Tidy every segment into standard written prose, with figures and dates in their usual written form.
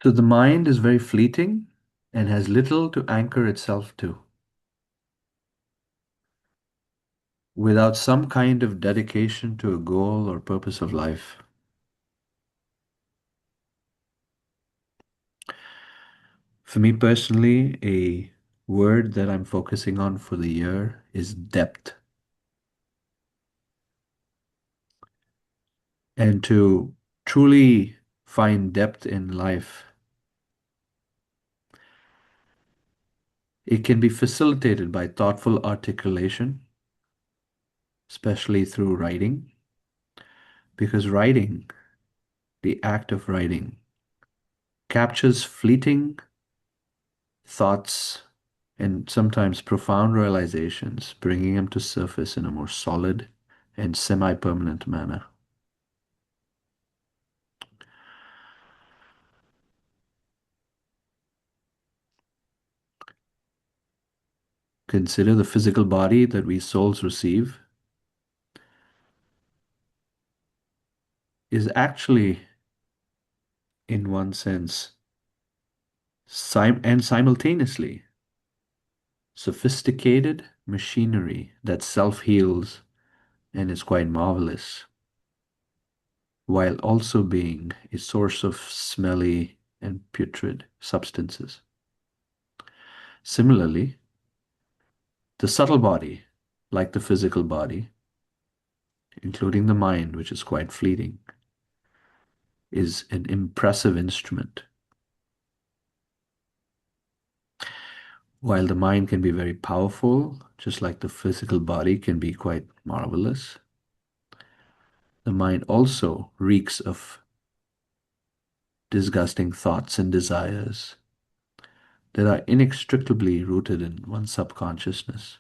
So the mind is very fleeting and has little to anchor itself to. Without some kind of dedication to a goal or purpose of life. For me personally, a word that I'm focusing on for the year is depth. And to truly find depth in life, it can be facilitated by thoughtful articulation, especially through writing, because writing, the act of writing, captures fleeting thoughts and sometimes profound realizations, bringing them to surface in a more solid and semi-permanent manner. Consider the physical body that we souls receive is actually, in one sense, and simultaneously, sophisticated machinery that self-heals and is quite marvelous, while also being a source of smelly and putrid substances. Similarly, the subtle body, like the physical body, including the mind, which is quite fleeting, is an impressive instrument. While the mind can be very powerful, just like the physical body can be quite marvelous, the mind also reeks of disgusting thoughts and desires that are inextricably rooted in one's subconsciousness.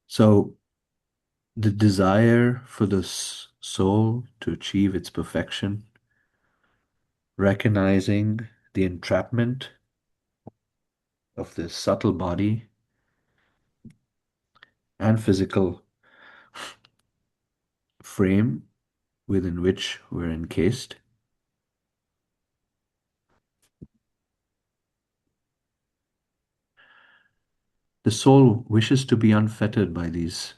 So, the desire for the soul to achieve its perfection, recognizing the entrapment of this subtle body and physical frame within which we're encased. The soul wishes to be unfettered by these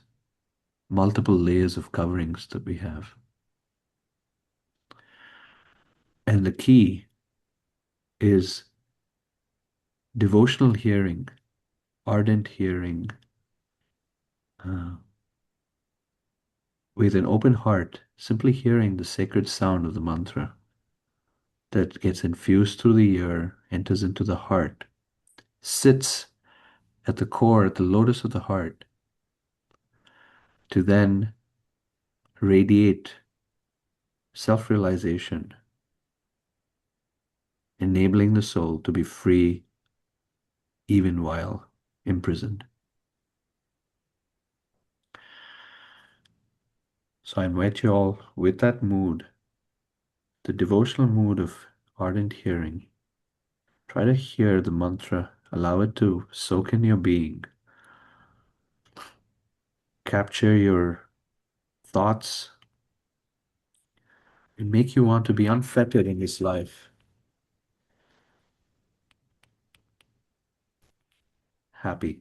multiple layers of coverings that we have. And the key is devotional hearing, ardent hearing, uh, with an open heart, simply hearing the sacred sound of the mantra that gets infused through the ear, enters into the heart, sits at the core, at the lotus of the heart, to then radiate self-realization, enabling the soul to be free even while imprisoned. So I invite you all with that mood, the devotional mood of ardent hearing. Try to hear the mantra, allow it to soak in your being, capture your thoughts, and make you want to be unfettered in this life, happy.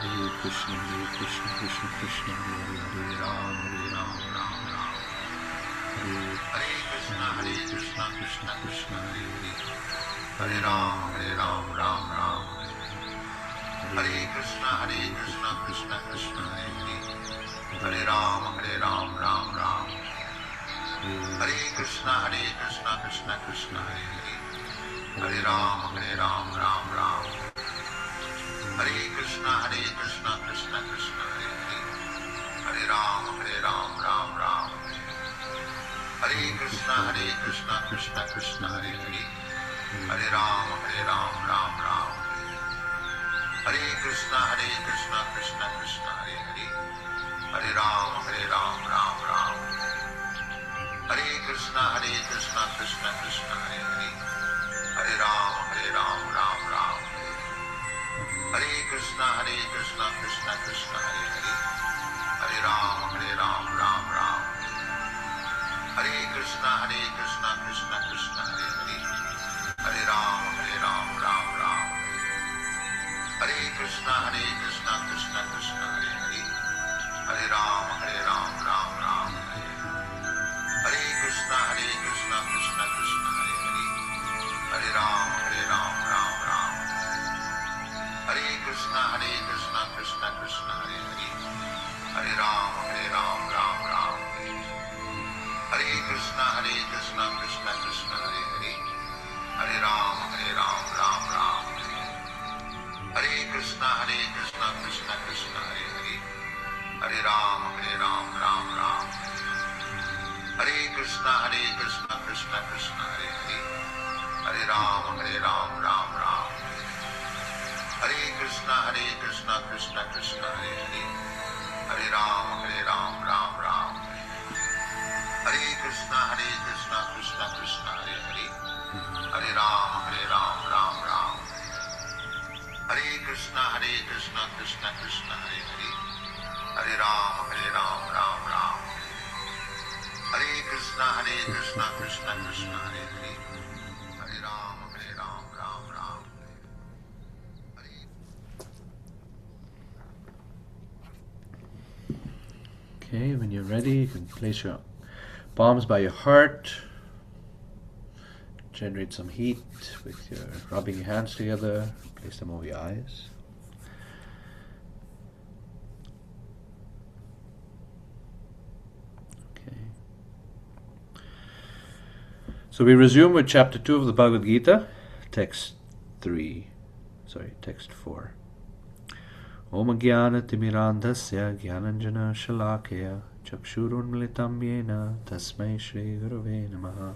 Hare Krishna, Hare Krishna, Krishna Krishna, Hare Hare, Ram, Hare Ram, Ram Ram. Hare Krishna, Hare Krishna, Krishna Krishna, Hare Hare. Hare Ram, Ram Ram. Hare Krishna, Krishna Krishna, Hare Hare. Hare Ram, Ram Ram. Hare Krishna, Krishna Krishna, Hare Hare. Hare Ram, Ram Ram. Krishna, Krishna Krishna, Hare Hare, Hare Ram, Ram Ram, Hare Krishna, Krishna Krishna, Hare Hare, Hare Ram, Ram Ram, Hare Krishna, Krishna Krishna, Hare Hare, Hare Ram, Ram Ram, Hare Krishna, Krishna Krishna, Hare Hare, Hare Ram, Ram Ram, Hare Krishna, Krishna Krishna, Hare Hare, Hare Ram, Ram Ram, Hare Krishna, Krishna Krishna, Hare Hare, Hare Ram, Ram Ram, Hare Krishna, Krishna Krishna, Hare Hare, Hare Ram, Ram Ram, Hare Krishna, Krishna Krishna, Hare Hare, Hare Ram, Ram Ram, Hare Krishna, Krishna Krishna, Hare Hare, Hare Ram, Ram Ram, Hare Krishna, Krishna Krishna, Hare Hare, Hare Ram, Ram Ram, Hare Krishna, Krishna Krishna, Hare Hare, Hare Ram, Ram Ram, Hare Krishna, Krishna Krishna, Hare Hare, Hare Ram, Ram Ram, Hare Krishna, Krishna Krishna, Hare Hare, Hare Ram, Ram Ram, Hare Krishna, Krishna Krishna, Hare Hare, Hare Ram, Ram Ram, Hare Krishna, Krishna Krishna, Hare Hare, Hare Ram, Ram Ram, Hare Krishna, Krishna Krishna, Hare Hare, Hare Ram, Ram Ram. Okay, when you're ready, you can place your palms by your heart. Generate some heat with your rubbing your hands together. Place them over your eyes. Okay. So we resume with chapter 2 of the Bhagavad Gita, text 4. Om Jnana Timirandhasya Jnananjana Shalakaya Chakshurunmilitam Yena Tasmai Shri Gurave Namaha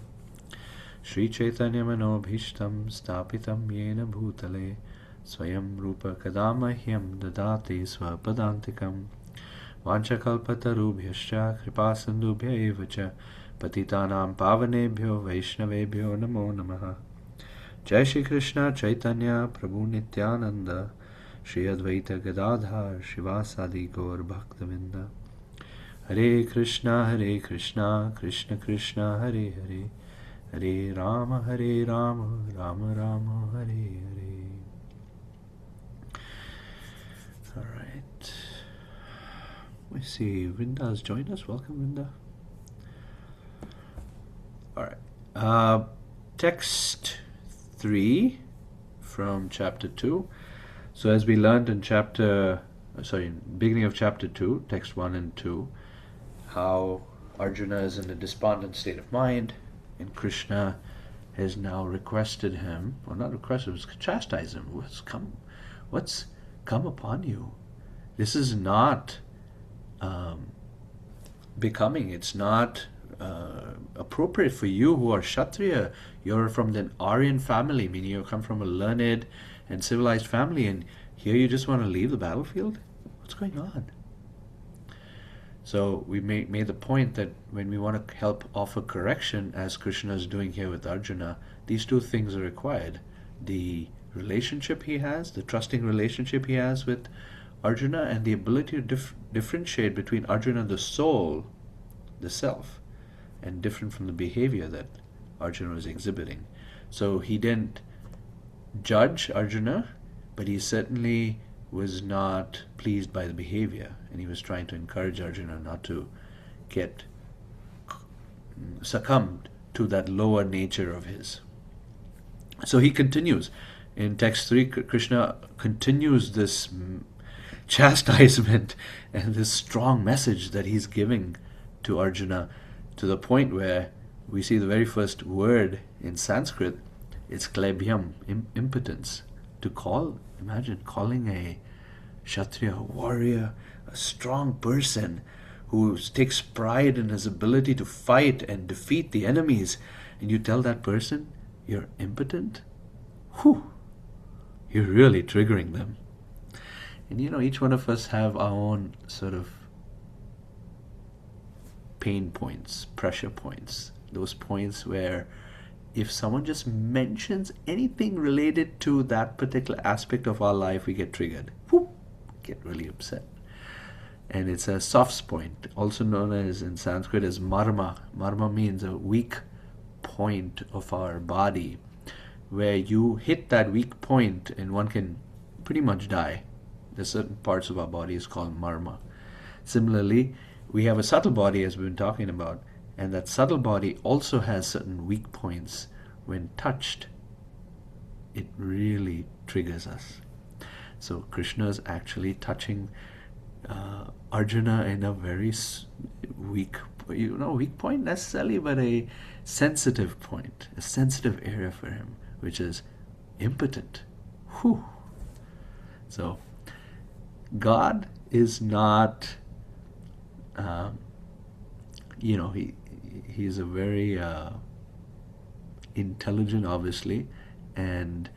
Shri Chaitanya Manobhishtam Stapitam Yena Bhutale Swayam Rupa Kadamahyam Dadati Swapadantikam Vanchakalpatarubhyascha Kripasandubhya Evacha Patitanam Pavanebhyo Vaishnavebhyo Namo Namaha Jai Shri Krishna Chaitanya Prabhu Nityananda Shri Advaita Gadadhar Shivasadi Gaur Bhaktavinda Hare Krishna Krishna Krishna Hare Hare Hare Rama Rama Rama Hare Hare. Alright. We see Vrinda has joined us. Welcome, Vrinda. Alright. Text 3 from chapter 2. So as we learned in beginning of chapter 2, text 1 and 2, how Arjuna is in a despondent state of mind, and Krishna has now requested him, or not requested, it was chastised him. What's come upon you? This is not becoming, it's not appropriate for you who are Kshatriya. You're from the Aryan family, meaning you come from a learned and civilized family, and here you just want to leave the battlefield? What's going on? So we made the point that when we want to help offer correction, as Krishna is doing here with Arjuna, these two things are required. The relationship he has, the trusting relationship he has with Arjuna, and the ability to differentiate between Arjuna, the soul, the self, and different from the behavior that Arjuna was exhibiting. So he didn't judge Arjuna, but he certainly was not pleased by the behavior, and he was trying to encourage Arjuna not to get succumbed to that lower nature of his. So he continues. In text 3, Krishna continues this chastisement and this strong message that he's giving to Arjuna, to the point where we see the very first word in Sanskrit, it's klebhyam, impotence. To call Imagine calling a Kshatriya, a warrior, a strong person who takes pride in his ability to fight and defeat the enemies, and you tell that person you're impotent? Whew, you're really triggering them. And each one of us have our own sort of pain points, pressure points, those points where if someone just mentions anything related to that particular aspect of our life, we get triggered. Whoop, get really upset. And it's a soft point, also known as in Sanskrit as marma. Marma means a weak point of our body, where you hit that weak point and one can pretty much die. There's certain parts of our body is called marma. Similarly, we have a subtle body as we've been talking about, and that subtle body also has certain weak points. When touched, it really triggers us. So Krishna is actually touching Arjuna in a very weak, weak point necessarily, but a sensitive point, a sensitive area for him, which is impotent. Whew. So God is not, um, he's a very intelligent, obviously, and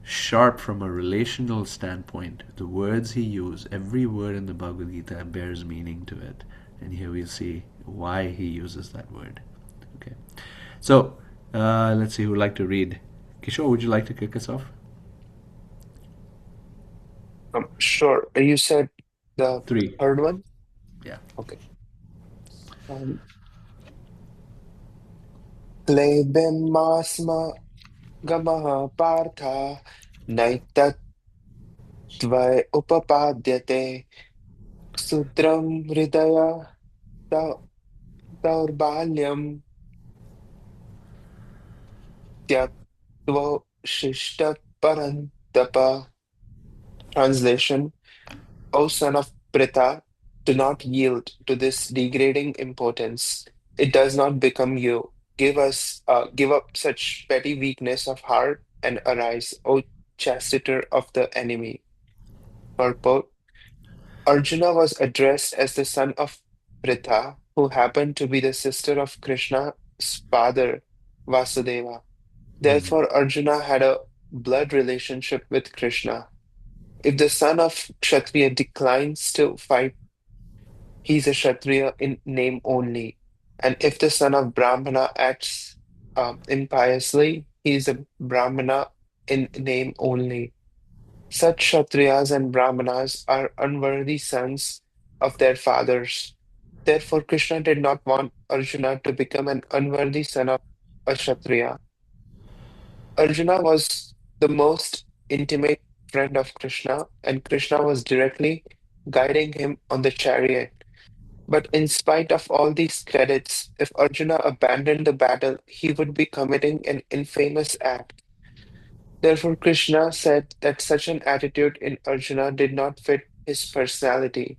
sharp from a relational standpoint. The words he used, every word in the Bhagavad Gita bears meaning to it. And here we'll see why he uses that word. Okay. So, let's see who would like to read. Kishore, would you like to kick us off? Sure. You said the Three. third one? Yeah. Okay. Um, Klebemaasma gamaha partha naitat tvai upapadyate sudram hridaya da- daurbalyam tyaktva shishta parantapa. Translation: O son of Pritha, do not yield to this degrading importance. It does not become you. Give up such petty weakness of heart and arise, O chastitor of the enemy. Purport: Arjuna was addressed as the son of Pritha, who happened to be the sister of Krishna's father, Vasudeva. Mm. Therefore, Arjuna had a blood relationship with Krishna. If the son of Kshatriya declines to fight, he is a Kshatriya in name only. And if the son of Brahmana acts impiously, he is a Brahmana in name only. Such Kshatriyas and Brahmanas are unworthy sons of their fathers. Therefore, Krishna did not want Arjuna to become an unworthy son of a Kshatriya. Arjuna was the most intimate friend of Krishna, and Krishna was directly guiding him on the chariot. But in spite of all these credits, if Arjuna abandoned the battle, he would be committing an infamous act. Therefore, Krishna said that such an attitude in Arjuna did not fit his personality.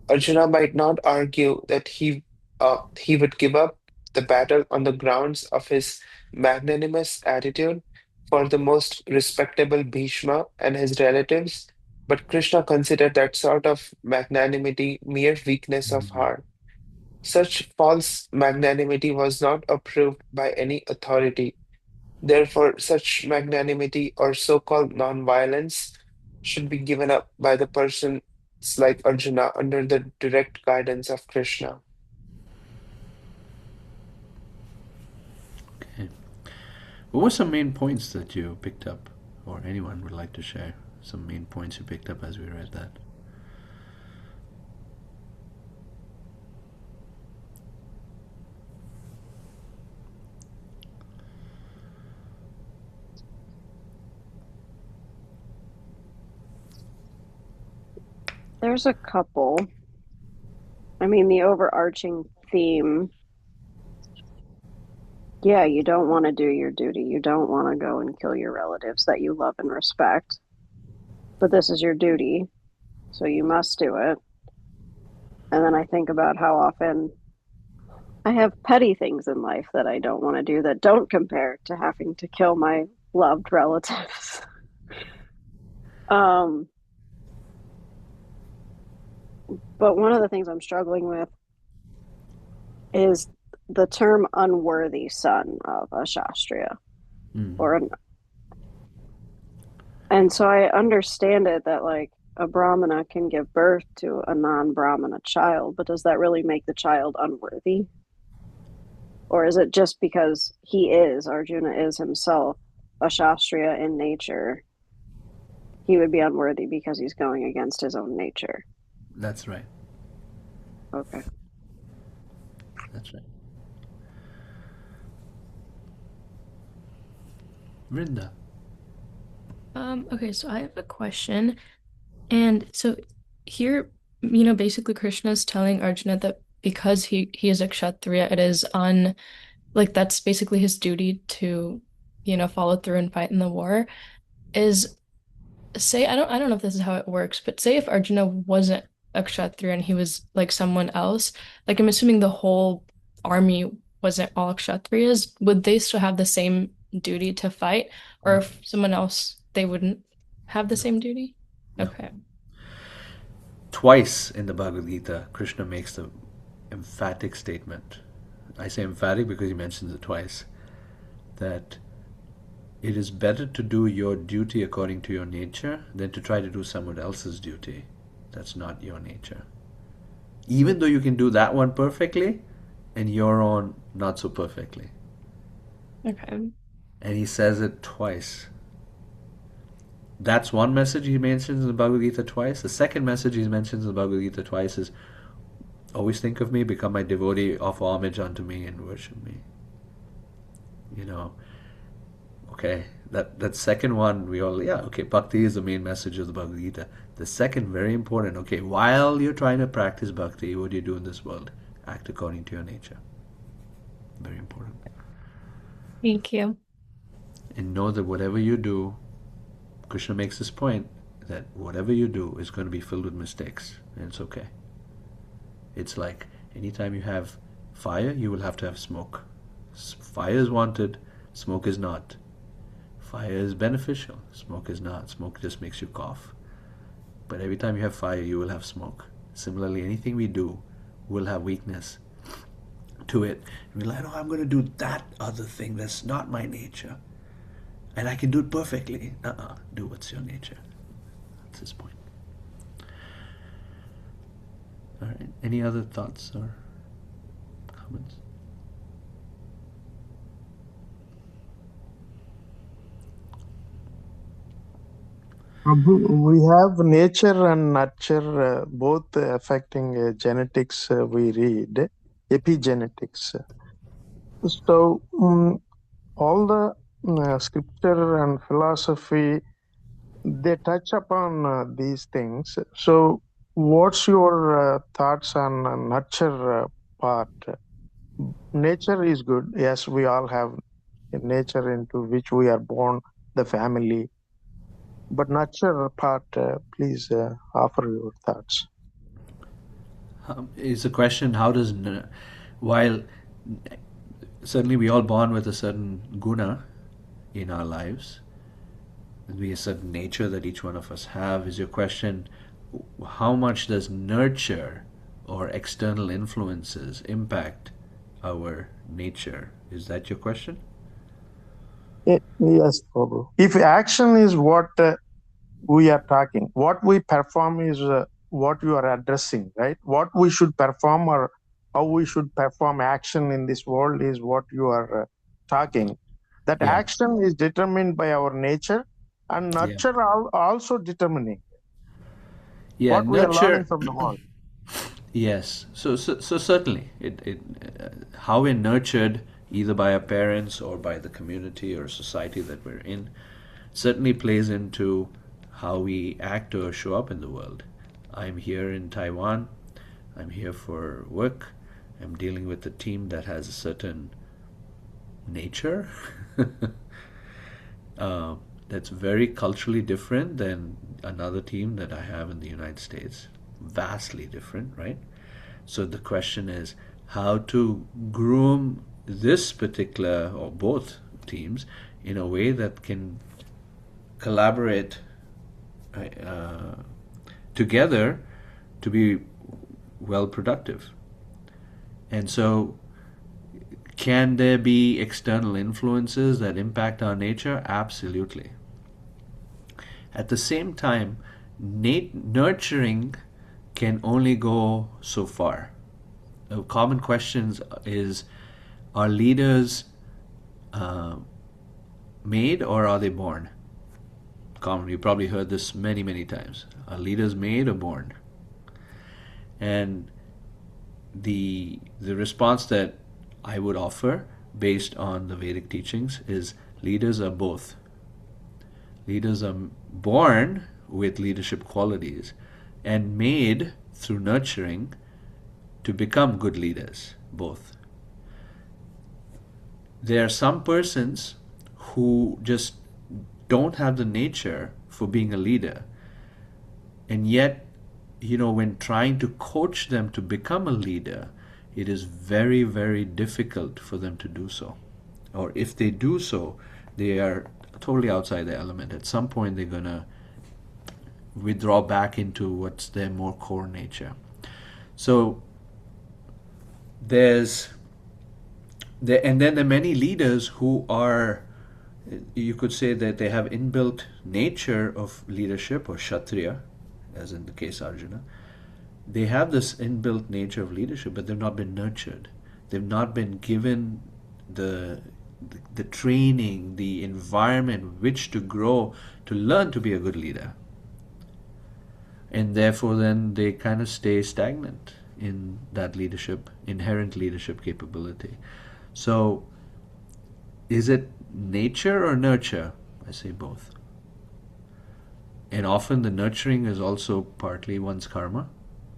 Arjuna might not argue that he would give up the battle on the grounds of his magnanimous attitude for the most respectable Bhishma and his relatives, but Krishna considered that sort of magnanimity mere weakness of heart. Such false magnanimity was not approved by any authority. Therefore, such magnanimity or so-called non-violence should be given up by the persons like Arjuna under the direct guidance of Krishna. Okay. What were some main points that you picked up, or anyone would like to share? Some main points you picked up as we read that. There's a couple. I mean, the overarching theme, yeah, you don't want to do your duty. You don't want to go and kill your relatives that you love and respect. But this is your duty, so you must do it. And then I think about how often I have petty things in life that I don't want to do that don't compare to having to kill my loved relatives. Um, but one of the things I'm struggling with is the term unworthy son of a Shastriya Mm. or an, and so I understand it that like a Brahmana can give birth to a non-Brahmana child, but does that really make the child unworthy? Or is it just because Arjuna is himself a Shastriya in nature, he would be unworthy because he's going against his own nature? That's right. Okay. That's right. Vrinda. Okay, so I have a question. And so here, basically Krishna is telling Arjuna that because he is a Kshatriya, it is on like that's basically his duty to, follow through and fight in the war. Is say I don't know if this is how it works, but say if Arjuna wasn't a Kshatriya and he was like someone else, like I'm assuming the whole army wasn't all Kshatriyas, would they still have the same duty to fight? Or No, if someone else, they wouldn't have the no, same duty? no. Okay. Twice in the Bhagavad Gita, Krishna makes the emphatic statement. I say emphatic because he mentions it twice, that it is better to do your duty according to your nature than to try to do someone else's duty. That's not your nature. Even though you can do that one perfectly and your own not so perfectly. Okay. And he says it twice. That's one message he mentions in the Bhagavad Gita twice. The second message he mentions in the Bhagavad Gita twice is always think of me, become my devotee, offer homage unto me, and worship me. You know, okay, that second one, we all, yeah, okay, bhakti is the main message of the Bhagavad Gita. The second, very important, okay, while you're trying to practice bhakti, what do you do in this world? Act according to your nature. Very important. Thank you. And know that whatever you do, Krishna makes this point that whatever you do is going to be filled with mistakes, and it's okay. It's like anytime you have fire, you will have to have smoke. Fire is wanted, smoke is not. Fire is beneficial, smoke is not. Smoke just makes you cough. But every time you have fire, you will have smoke. Similarly, anything we do will have weakness to it. And we're like, oh, I'm going to do that other thing that's not my nature. And I can do it perfectly. Do what's your nature. That's his point. All right. Any other thoughts or comments? Prabhu, we have nature and nurture both affecting genetics, we read, epigenetics. So, all the scripture and philosophy, they touch upon these things. So, what's your thoughts on nurture part? Nature is good. Yes, we all have a nature into which we are born, the family. But nurture part, please offer your thoughts. Is the question how does, while certainly we all born with a certain guna in our lives, and be a certain nature that each one of us have, is your question how much does nurture or external influences impact our nature? Is that your question? Yes, Prabhu. If action is what we are talking, what we perform is what you are addressing, right? What we should perform or how we should perform action in this world is what you are talking. That Yeah. action is determined by our nature and Yeah. nurture also determining Yeah, what we are learning nurture. from the world. Yes, so certainly, how we're nurtured either by our parents or by the community or society that we're in certainly plays into how we act or show up in the world. I'm here in Taiwan. I'm here for work. I'm dealing with a team that has a certain nature that's very culturally different than another team that I have in the United States. Vastly different, right? So the question is how to groom this particular or both teams in a way that can collaborate uh, together to be well productive. And so, can there be external influences that impact our nature? Absolutely. At the same time, nurturing can only go so far. A common question is, are leaders uh, made or are they born? Common. You probably heard this many, many times. Are leaders made or born? And the response that I would offer based on the Vedic teachings is leaders are both. Leaders are born with leadership qualities and made through nurturing to become good leaders, both. There are some persons who just don't have the nature for being a leader, and yet, when trying to coach them to become a leader, it is very, very difficult for them to do so. Or if they do so, they are totally outside their element. At some point, they're going to withdraw back into what's their more core nature. So and then there are many leaders who are, you could say that they have inbuilt nature of leadership, or Kshatriya, as in the case Arjuna. They have this inbuilt nature of leadership, but they've not been nurtured. They've not been given the training, the environment which to grow, to learn to be a good leader. And therefore then they kind of stay stagnant in that inherent leadership capability. So is it nature or nurture? I say both. And often the nurturing is also partly one's karma,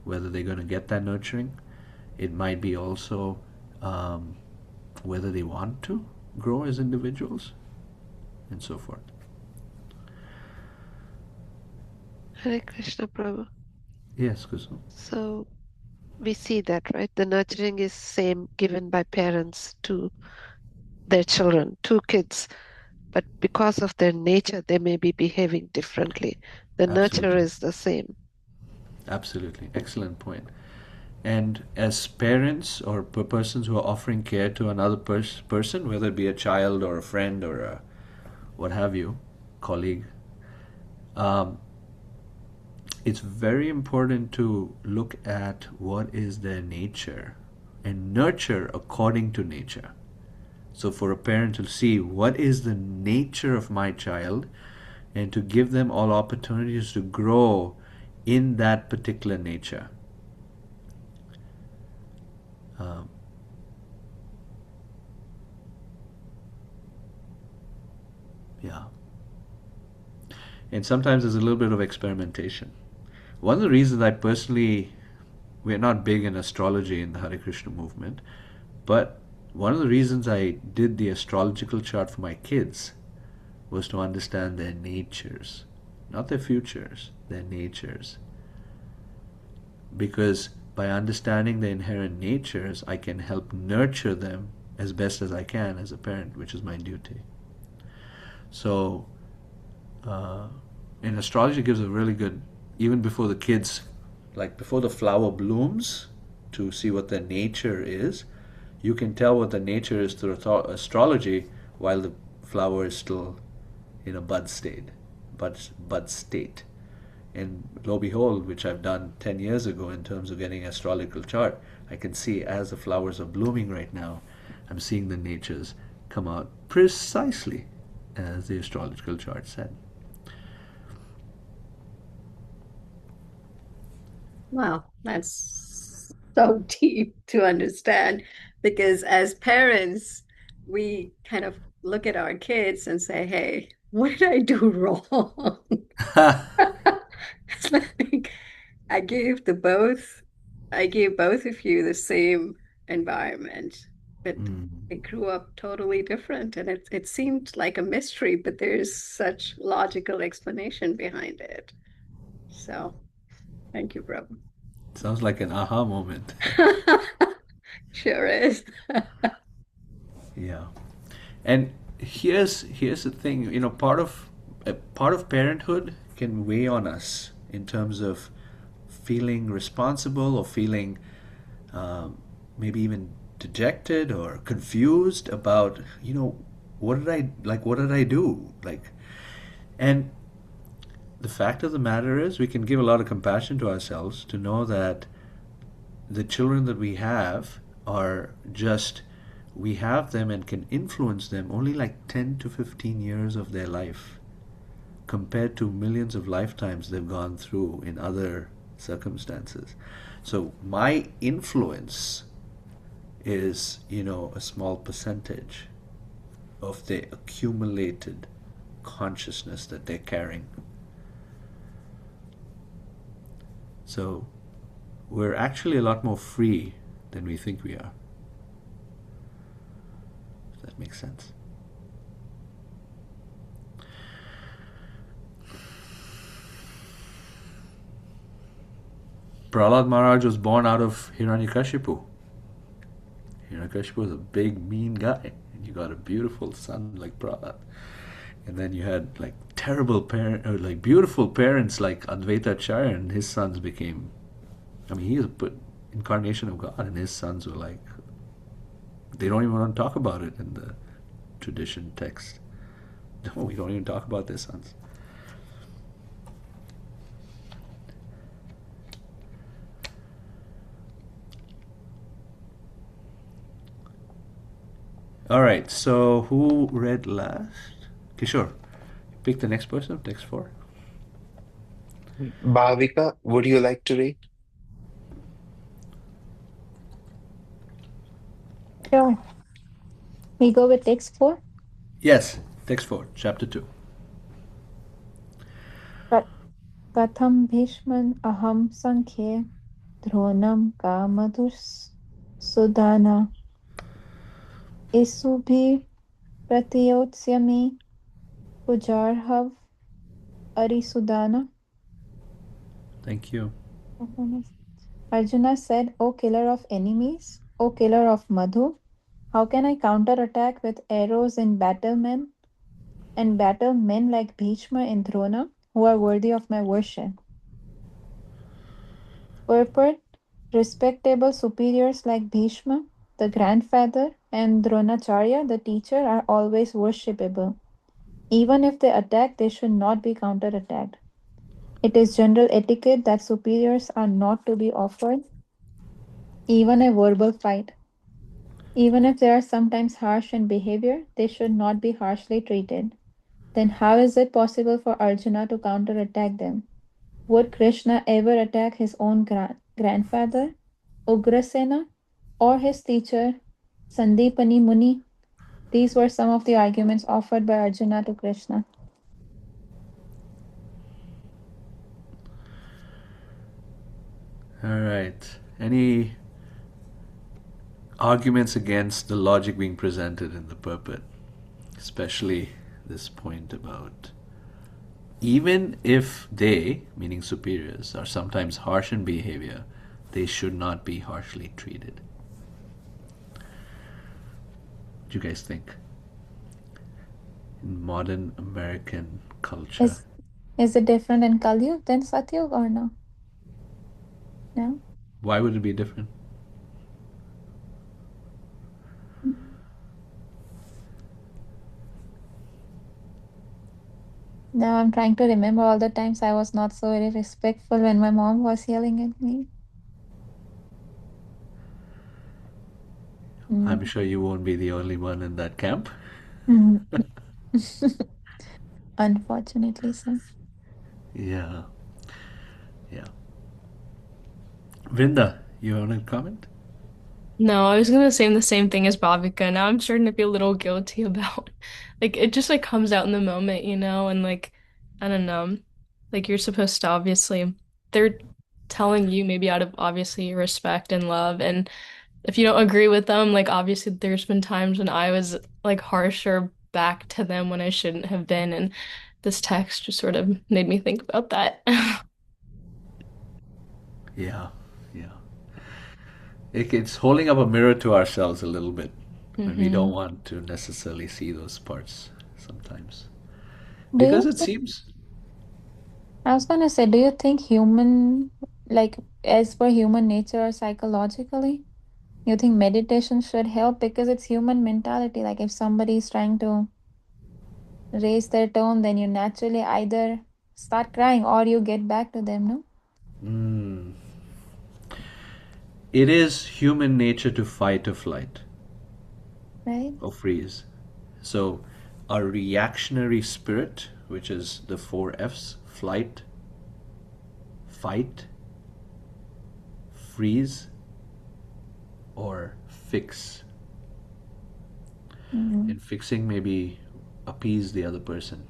whether they're going to get that nurturing. It might be also whether they want to grow as individuals, and so forth. Hare Krishna, Prabhu. Yes, Kusum. So we see that, right? The nurturing is same given by parents to their children, two kids, but because of their nature, they may be behaving differently. The nurture Absolutely. is the same. Absolutely. Excellent point. And as parents or persons who are offering care to another person, whether it be a child or a friend or a what have you, colleague, it's very important to look at what is their nature and nurture according to nature. So for a parent to see what is the nature of my child and to give them all opportunities to grow in that particular nature. Yeah. And sometimes there's a little bit of experimentation. One of the reasons I personally, we're not big in astrology in the Hare Krishna movement, but one of the reasons I did the astrological chart for my kids was to understand their natures, not their futures, their natures. Because by understanding their inherent natures, I can help nurture them as best as I can as a parent, which is my duty. So, and astrology gives a really good, even before the kids, like before the flower blooms, to see what their nature is, you can tell what the nature is through astrology while the flower is still in a bud state. And lo behold, which I've done 10 years ago in terms of getting astrological chart, I can see as the flowers are blooming right now, I'm seeing the natures come out precisely as the astrological chart said. Wow, that's so deep to understand, because as parents, we kind of look at our kids and say, hey, what did I do wrong? It's like I gave both of you the same environment, but they grew up totally different, and it seemed like a mystery, but there's such logical explanation behind it. So thank you, Prabhu. Sounds like an aha moment. Sure is. Yeah. And here's the thing, part of parenthood can weigh on us in terms of feeling responsible or feeling maybe even dejected or confused about, what did I do? And the fact of the matter is, we can give a lot of compassion to ourselves to know that the children that we have are just, we have them and can influence them only like 10 to 15 years of their life compared to millions of lifetimes they've gone through in other circumstances. So my influence is, a small percentage of the accumulated consciousness that they're carrying. So we're actually a lot more free than we think we are. If that makes sense. Prahlad Maharaj was born out of Hiranyakashipu. Hiranyakashipu was a big, mean guy. And you got a beautiful son like Prahlad. And then you had like terrible beautiful parents like Advaita Acharya, and his sons became, he is an incarnation of God, and his sons were like, they don't even want to talk about it in the tradition text. No, we don't even talk about their sons. All right, so who read last? Kishore, pick the next person, next four. Bhavika, would you like to read? Sure. We go with text 4. Yes, text 4, chapter 2. Katham Bhishman Aham Sankhye Dronam Kamadus Sudana Isubhi Pratiyotsyami Pujarhav Arisudana. Thank you. Arjuna said, O killer of enemies, O killer of Madhu, how can I counterattack with arrows and battle men like Bhishma and Drona, who are worthy of my worship? Purport: respectable superiors like Bhishma, the grandfather, and Dronacharya, the teacher, are always worshipable. Even if they attack, they should not be counterattacked. It is general etiquette that superiors are not to be offered even a verbal fight. Even if they are sometimes harsh in behavior, they should not be harshly treated. Then how is it possible for Arjuna to counterattack them? Would Krishna ever attack his own grandfather, Ugrasena, or his teacher, Sandipani Muni? These were some of the arguments offered by Arjuna to Krishna. All right. Any arguments against the logic being presented in the purport? Especially this point about, even if they, meaning superiors, are sometimes harsh in behavior, they should not be harshly treated. What do you guys think? In modern American culture. Is it different in Kali than Satyug or no? No? Why would it be different? Now I'm trying to remember all the times I was not so very respectful when my mom was yelling at me. I'm sure you won't be the only one in that camp. Unfortunately, so. Yeah. Vrinda, you want to comment? No, I was gonna say the same thing as Bhavika. Now I'm starting to feel a little guilty about it just comes out in the moment, and I don't know. You're supposed to obviously they're telling you maybe out of obviously respect and love, and if you don't agree with them, obviously there's been times when I was harsher back to them when I shouldn't have been, and this text just sort of made me think about that. Yeah. It's holding up a mirror to ourselves a little bit when we don't want to necessarily see those parts sometimes. Because it seems... I was gonna say, do you think human, like, as per human nature or psychologically, you think meditation should help because it's human mentality? Like, if somebody is trying to raise their tone, then you naturally either start crying or you get back to them, no? Mm. It is human nature to fight or flight Right? or freeze. So, our reactionary spirit, which is the four F's: flight, fight, freeze, or fix. Mm-hmm. And fixing maybe appease the other person.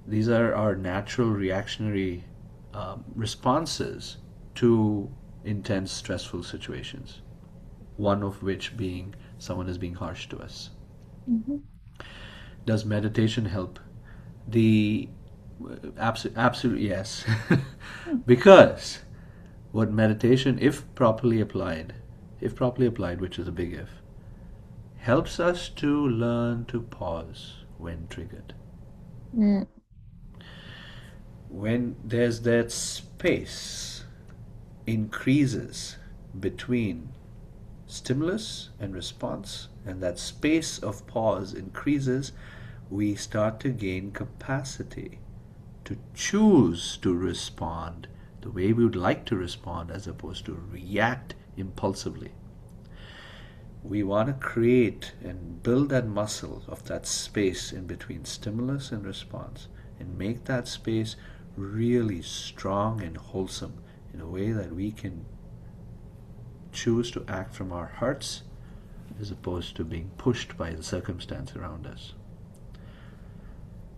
These are our natural reactionary responses to intense, stressful situations. One of which being someone is being harsh to us. Mm-hmm. Does meditation help? The absolute yes, because what meditation, if properly applied, which is a big if, helps us to learn to pause when triggered. Mm. When there's that space increases between stimulus and response, and that space of pause increases, we start to gain capacity to choose to respond the way we would like to respond as opposed to react impulsively. We want to create and build that muscle of that space in between stimulus and response and make that space really strong and wholesome in a way that we can choose to act from our hearts as opposed to being pushed by the circumstance around us.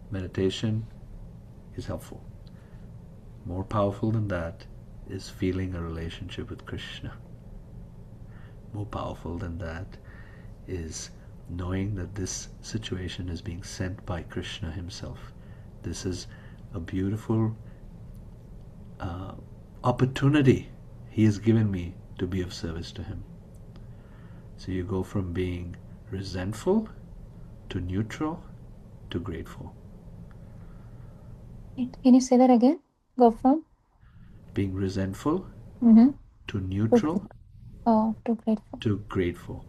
Meditation is helpful. More powerful than that is feeling a relationship with Krishna. More powerful than that is knowing that this situation is being sent by Krishna himself. This is a beautiful opportunity he has given me to be of service to him. So you go from being resentful to neutral to grateful. Can you say that again? Go from? Being resentful Mm-hmm. to neutral Oh, too grateful. to grateful.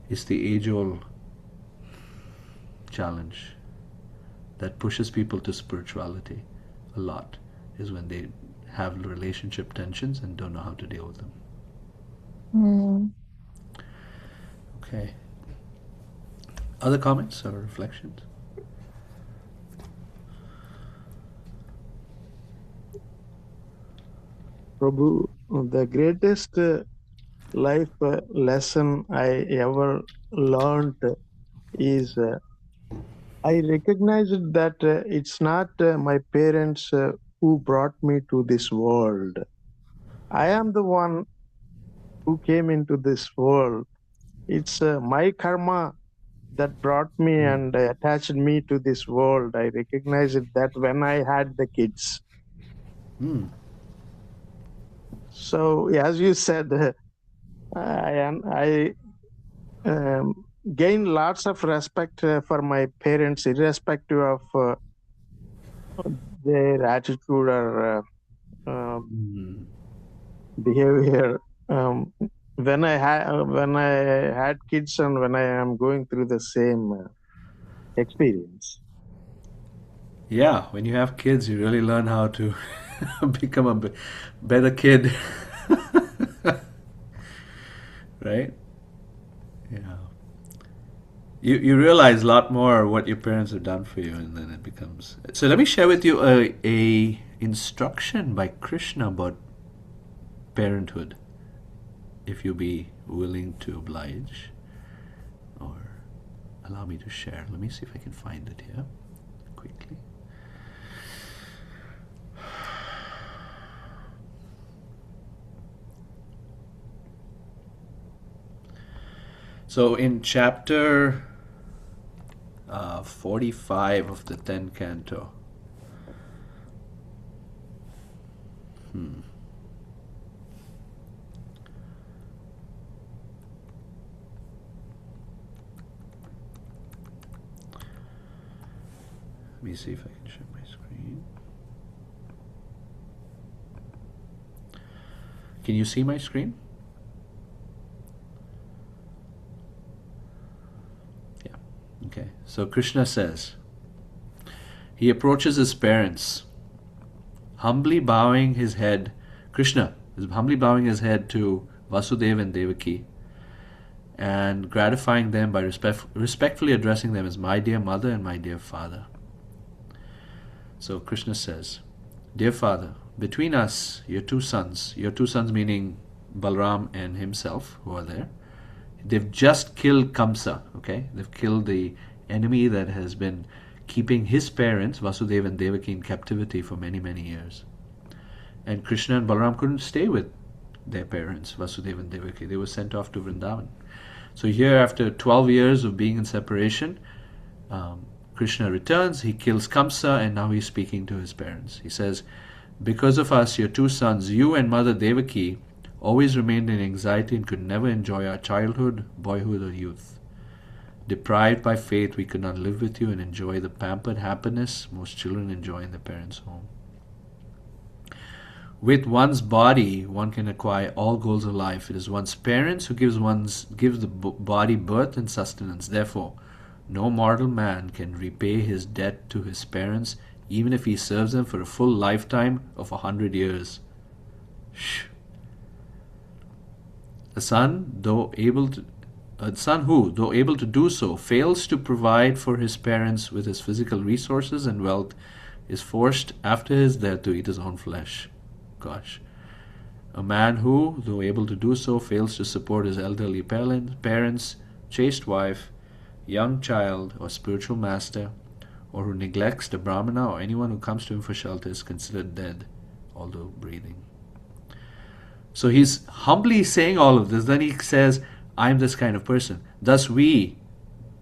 It's the age-old challenge that pushes people to spirituality a lot, is when they have relationship tensions and don't know how to deal with them. Mm. Okay. Other comments or reflections? Prabhu, the greatest life lesson I ever learned is I recognized that it's not my parents who brought me to this world. I am the one who came into this world. It's my karma that brought me and attached me to this world. I recognized that when I had the kids. Mm. So, as you said, I gain lots of respect for my parents, irrespective of their attitude or behavior. When I had kids and when I am going through the same experience. Yeah, when you have kids, you really learn how to become a better kid. Right? Yeah. You realize a lot more what your parents have done for you, and then it becomes. So let me share with you a instruction by Krishna about parenthood, if you be willing to oblige, or allow me to share. Let me see if I can find it here quickly. So in chapter 45 of the 10th canto, me see if I can share my screen. Can you see my screen? Yeah. Okay. So Krishna says, he approaches his parents, humbly bowing his head. Krishna is humbly bowing his head to Vasudeva and Devaki and gratifying them by respectfully addressing them as my dear mother and my dear father. So Krishna says, dear father, between us, your two sons meaning Balram and himself who are there, they've just killed Kamsa, okay? They've killed the enemy that has been keeping his parents, Vasudeva and Devaki, in captivity for many, many years. And Krishna and Balram couldn't stay with their parents, Vasudeva and Devaki. They were sent off to Vrindavan. So here, after 12 years of being in separation, Krishna returns, he kills Kamsa, and now he's speaking to his parents. He says, because of us, your two sons, you and Mother Devaki, always remained in anxiety and could never enjoy our childhood, boyhood, or youth. Deprived by fate, we could not live with you and enjoy the pampered happiness most children enjoy in their parents' home. With one's body, one can acquire all goals of life. It is one's parents who gives the body birth and sustenance. Therefore, no mortal man can repay his debt to his parents, even if he serves them for a full lifetime of 100 years. A son who, though able to do so, fails to provide for his parents with his physical resources and wealth, is forced after his death to eat his own flesh. Gosh. A man who, though able to do so, fails to support his elderly parents, chaste wife, young child, or spiritual master, or who neglects the Brahmana or anyone who comes to him for shelter is considered dead, although breathing. So he's humbly saying all of this. Then he says, I'm this kind of person. Thus we,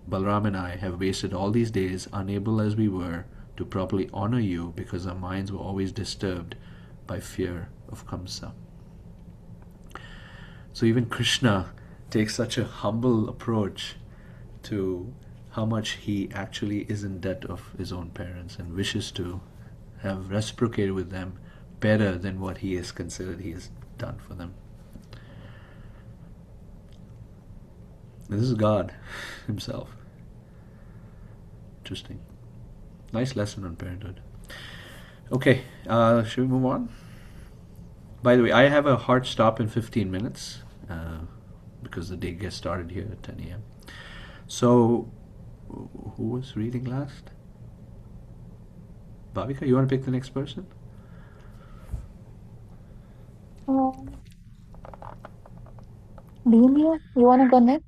Balram and I, have wasted all these days, unable as we were to properly honor you because our minds were always disturbed by fear of Kamsa. So even Krishna takes such a humble approach to how much he actually is in debt of his own parents and wishes to have reciprocated with them better than what he is considered he has done for them. This is God himself. Interesting. Nice lesson on parenthood. Okay, should we move on? By the way, I have a hard stop in 15 minutes because the day gets started here at 10 a.m. So, who was reading last? Bhavika, you want to pick the next person? Bhimya, you want to go next?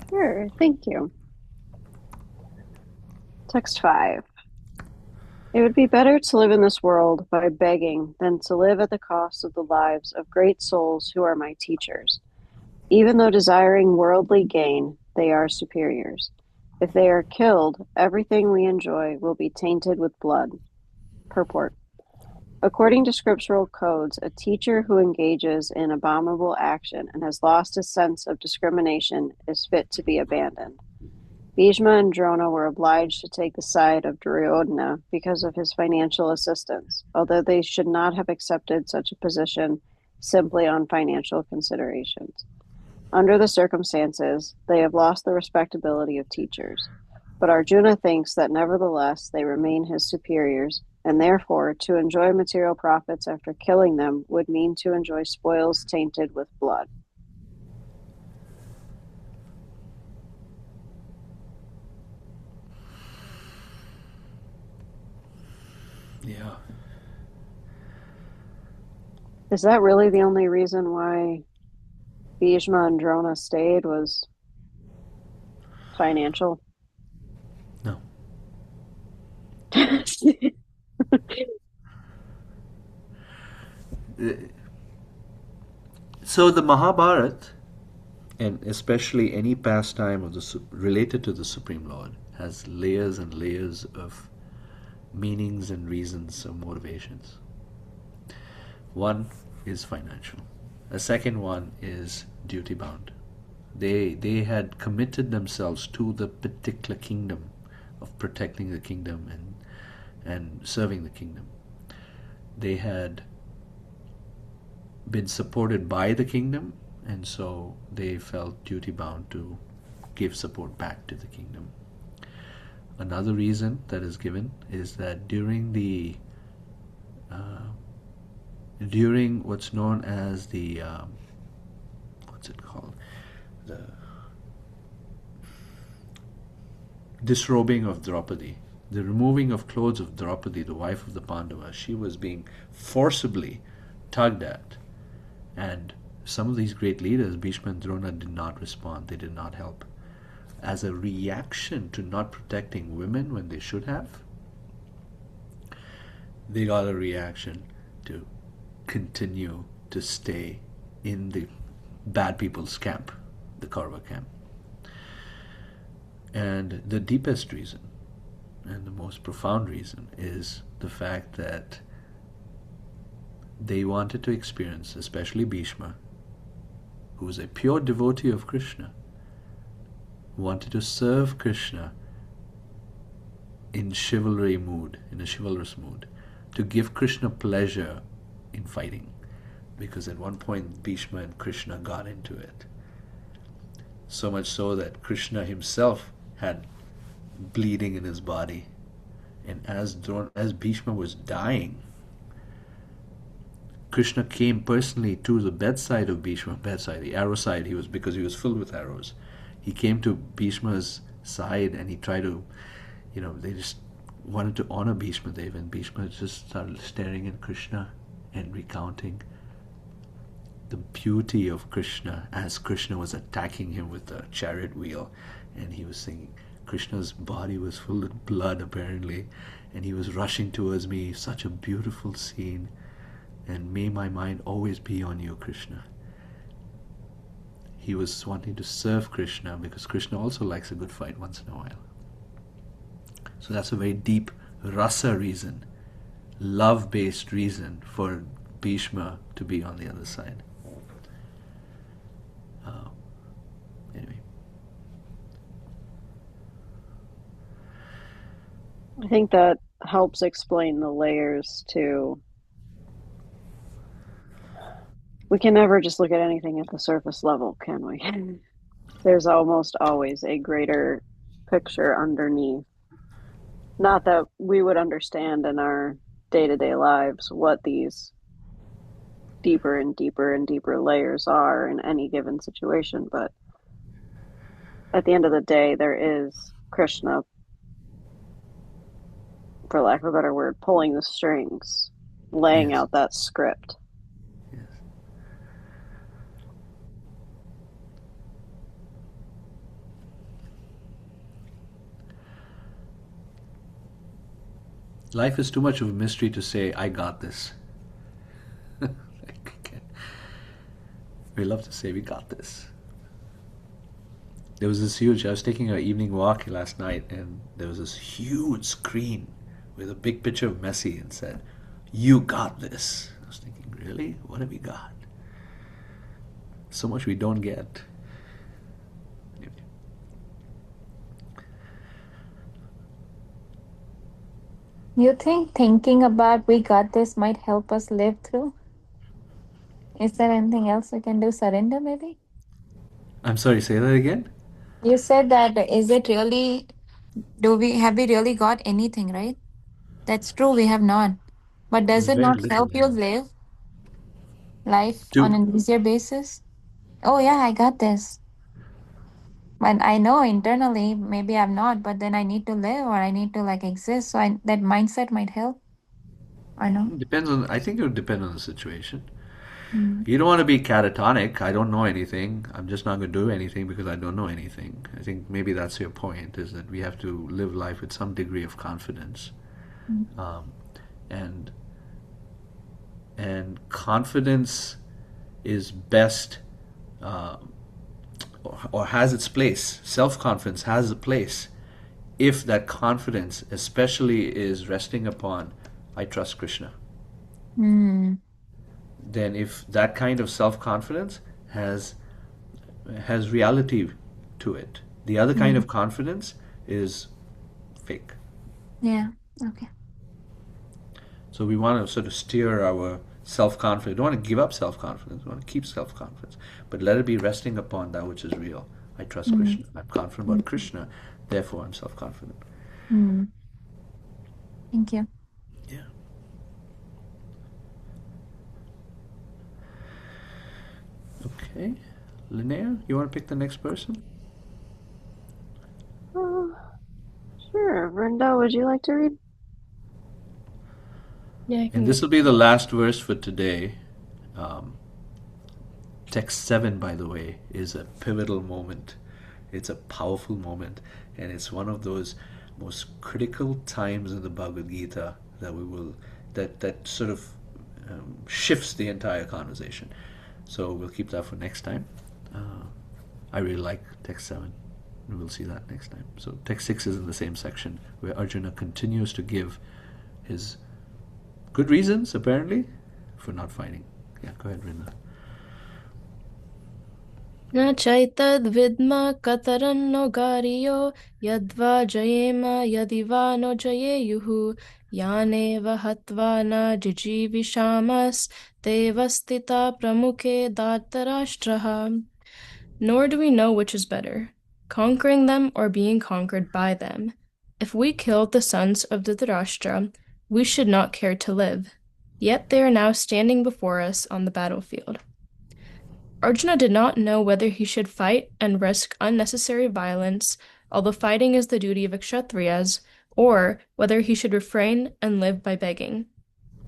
Sure, thank you. Text 5. It would be better to live in this world by begging than to live at the cost of the lives of great souls who are my teachers. Even though desiring worldly gain, they are superiors. If they are killed, everything we enjoy will be tainted with blood. Purport. According to scriptural codes, a teacher who engages in abominable action and has lost his sense of discrimination is fit to be abandoned. Bhishma and Drona were obliged to take the side of Duryodhana because of his financial assistance, although they should not have accepted such a position simply on financial considerations. Under the circumstances, they have lost the respectability of teachers. But Arjuna thinks that nevertheless they remain his superiors, and therefore to enjoy material profits after killing them would mean to enjoy spoils tainted with blood. Yeah. Is that really the only reason why Bhishma and Drona stayed, was financial? No. So the Mahabharata, and especially any pastime of related to the Supreme Lord, has layers and layers of meanings and reasons or motivations. One is financial. A second one is duty bound. They had committed themselves to the particular kingdom, of protecting the kingdom and serving the kingdom. They had been supported by the kingdom, and so they felt duty bound to give support back to the kingdom. Another reason that is given is that during what's known as the what's it called, the disrobing of Draupadi, the removing of clothes of Draupadi, the wife of the Pandavas, she was being forcibly tugged at, and some of these great leaders, Bhishma and Drona, did not respond. They did not help. As a reaction to not protecting women when they should have, they got a reaction to continue to stay in the bad people's camp, the Kaurava camp. And the deepest reason and the most profound reason is the fact that they wanted to experience, especially Bhishma, who was a pure devotee of Krishna, wanted to serve Krishna in chivalry mood, in a chivalrous mood, to give Krishna pleasure in fighting. Because at one point Bhishma and Krishna got into it. So much so that Krishna himself had bleeding in his body. And as Bhishma was dying, Krishna came personally to the bedside of Bhishma, the arrow side, because he was filled with arrows. He came to Bhishma's side and he tried to, they just wanted to honor Bhishma Dev, and Bhishma just started staring at Krishna and recounting the beauty of Krishna as Krishna was attacking him with the chariot wheel, and he was singing. Krishna's body was full of blood apparently, and he was rushing towards me. Such a beautiful scene, and may my mind always be on you, Krishna. He was wanting to serve Krishna because Krishna also likes a good fight once in a while. So that's a very deep rasa reason, love-based reason for Bhishma to be on the other side. Anyway. I think that helps explain the layers too. We can never just look at anything at the surface level, can we? There's almost always a greater picture underneath. Not that we would understand in our day-to-day lives what these deeper and deeper and deeper layers are in any given situation, but at the end of the day, there is Krishna, for lack of a better word, pulling the strings, laying out that script. Yes. Life is too much of a mystery to say, I got this. We love to say, we got this. There was this huge, I was taking an evening walk last night, and there was this huge screen with a big picture of Messi and said, you got this. I was thinking, really? What have we got? So much we don't get. You think thinking about we got this might help us live through? Is there anything else we can do? Surrender, maybe? I'm sorry, say that again? You said that, have we really got anything, right? That's true, we have not. But does it not help you live life on an easier basis? Oh yeah, I got this. But I know internally, maybe I'm not, but then I need to live or I need to exist. So that mindset might help. I know. I think it would depend on the situation. You don't want to be catatonic. I don't know anything. I'm just not going to do anything because I don't know anything. I think maybe that's your point, is that we have to live life with some degree of confidence. And confidence is best, or has its place. Self-confidence has a place if that confidence especially is resting upon, I trust Krishna. Mm. Then if that kind of self-confidence has has reality to it. The other kind of confidence is fake. Yeah. Okay. So we want to sort of steer our self-confidence. We don't want to give up self-confidence. We want to keep self-confidence. But let it be resting upon that which is real. I trust Krishna. I'm confident about Krishna. Therefore, I'm self-confident. Thank you. Yeah. Okay. Linnea, you want to pick the next person? Sure. Brenda, would you like to read? Yeah, I can And go. this will be the last verse for today. Text 7, by the way, is a pivotal moment. It's a powerful moment, and it's one of those most critical times in the Bhagavad Gita that sort of shifts the entire conversation. So we'll keep that for next time. I really like text 7, and we'll see that next time. So text 6 is in the same section where Arjuna continues to give his good reasons, apparently, for not fighting. Yeah, go ahead, Rinda. न चैतद् विद्म कतरन्नो गारियो यद्वा जयेम यदि वा no जयेयुः यानेव हत्वा न जिजीविषामस्तेव स्थिता प्रमुखे धार्तराष्ट्रः. Nor do we know which is better, conquering them or being conquered by them. If we killed the sons of Dhritarashtra, we should not care to live. Yet they are now standing before us on the battlefield. Arjuna did not know whether he should fight and risk unnecessary violence, although fighting is the duty of Kshatriyas, or whether he should refrain and live by begging.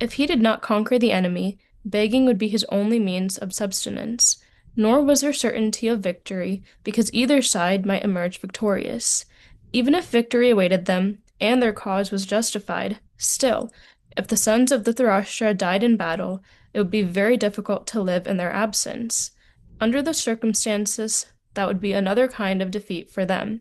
If he did not conquer the enemy, begging would be his only means of subsistence, nor was there certainty of victory, because either side might emerge victorious. Even if victory awaited them, and their cause was justified, still, if the sons of Dhritarashtra died in battle, it would be very difficult to live in their absence. Under the circumstances, that would be another kind of defeat for them.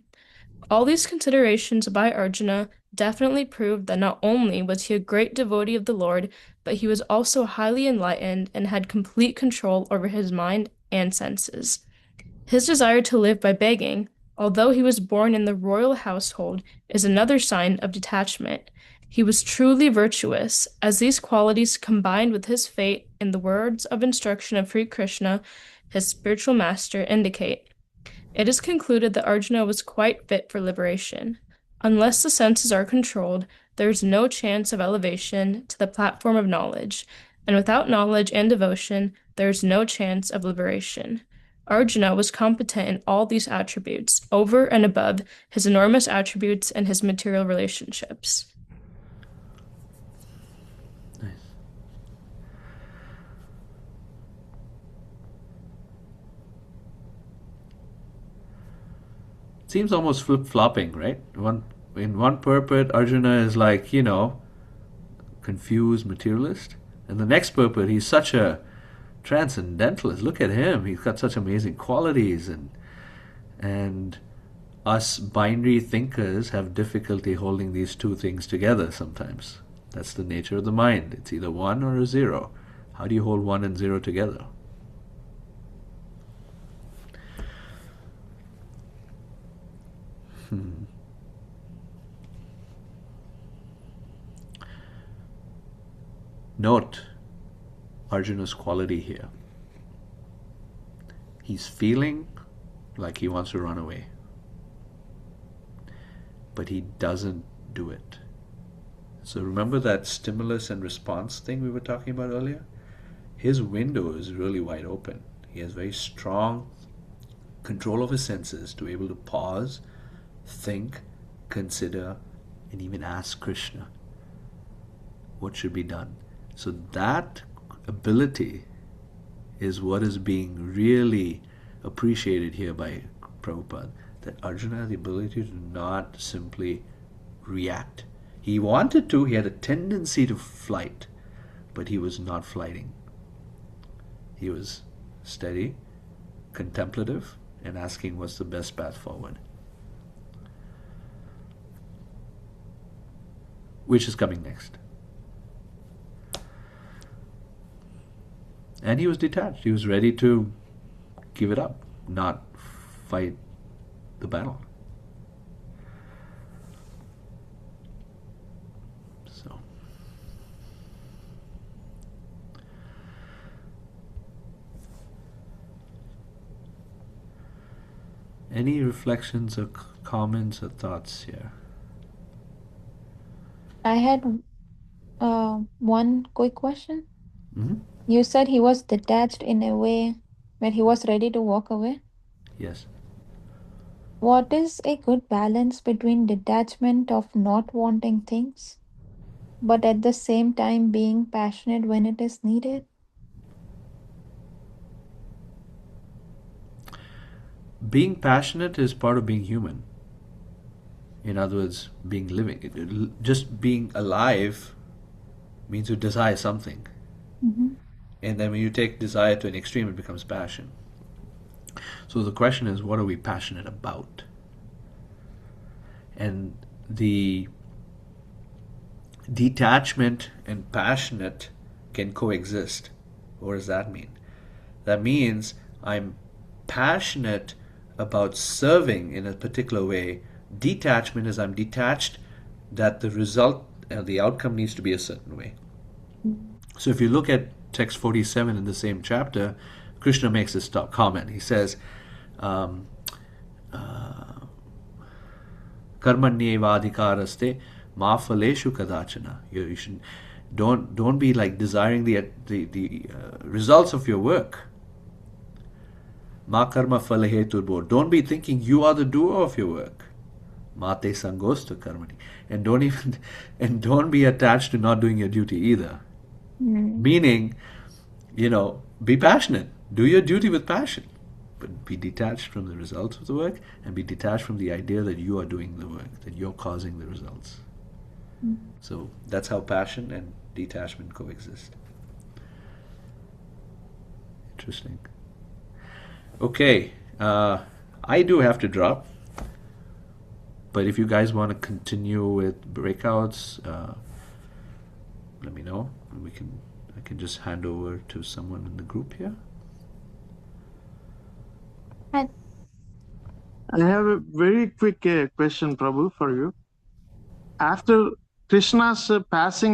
All these considerations by Arjuna definitely proved that not only was he a great devotee of the Lord, but he was also highly enlightened and had complete control over his mind and senses. His desire to live by begging, although he was born in the royal household, is another sign of detachment. He was truly virtuous, as these qualities combined with his fate in the words of instruction of Sri Krishna, his spiritual master, indicate. It is concluded that Arjuna was quite fit for liberation. Unless the senses are controlled, there is no chance of elevation to the platform of knowledge, and without knowledge and devotion, there is no chance of liberation. Arjuna was competent in all these attributes, over and above his enormous attributes and his material relationships. Seems almost flip-flopping, right? In one purport, Arjuna is like, confused materialist. And the next purport, he's such a transcendentalist. Look at him. He's got such amazing qualities. And us binary thinkers have difficulty holding these two things together sometimes. That's the nature of the mind. It's either 1 or a 0. How do you hold 1 and 0 together? Note Arjuna's quality here. He's feeling like he wants to run away, but he doesn't do it. So remember that stimulus and response thing we were talking about earlier? His window is really wide open. He has very strong control of his senses to be able to pause, think, consider, and even ask Krishna what should be done. So that ability is what is being really appreciated here by Prabhupada, that Arjuna had the ability to not simply react. He wanted to, he had a tendency to flight, but he was not flighting. He was steady, contemplative, and asking what's the best path forward. Which is coming next. And he was detached. He was ready to give it up. not fight the battle. So, any reflections or comments or thoughts here? I had one quick question. Mm-hmm. You said he was detached in a way where he was ready to walk away. Yes. What is a good balance between detachment of not wanting things, but at the same time being passionate when it is needed? Being passionate is part of being human. In other words, being living. Just being alive means you desire something. Mm-hmm. And then when you take desire to an extreme, it becomes passion. So the question is, what are we passionate about? And the detachment and passionate can coexist. What does that mean? That means I'm passionate about serving in a particular way. Detachment is I'm detached that the result, the outcome needs to be a certain way. So if you look at text 47 in the same chapter, Krishna makes this comment. He says, Karmanyevadhikaraste ma phaleshu kadachana. You should don't be like desiring the results of your work. Ma karma phalaheturbo. Don't be thinking you are the doer of your work. Mate sangosta karmani. And don't be attached to not doing your duty either. Meaning, be passionate. Do your duty with passion. But be detached from the results of the work and be detached from the idea that you are doing the work, that you're causing the results. So that's how passion and detachment coexist. Interesting. Okay, I do have to drop. But if you guys want to continue with breakouts, let me know. I can just hand over to someone in the group here. I have a very quick question, Prabhu, for you. After Krishna's passing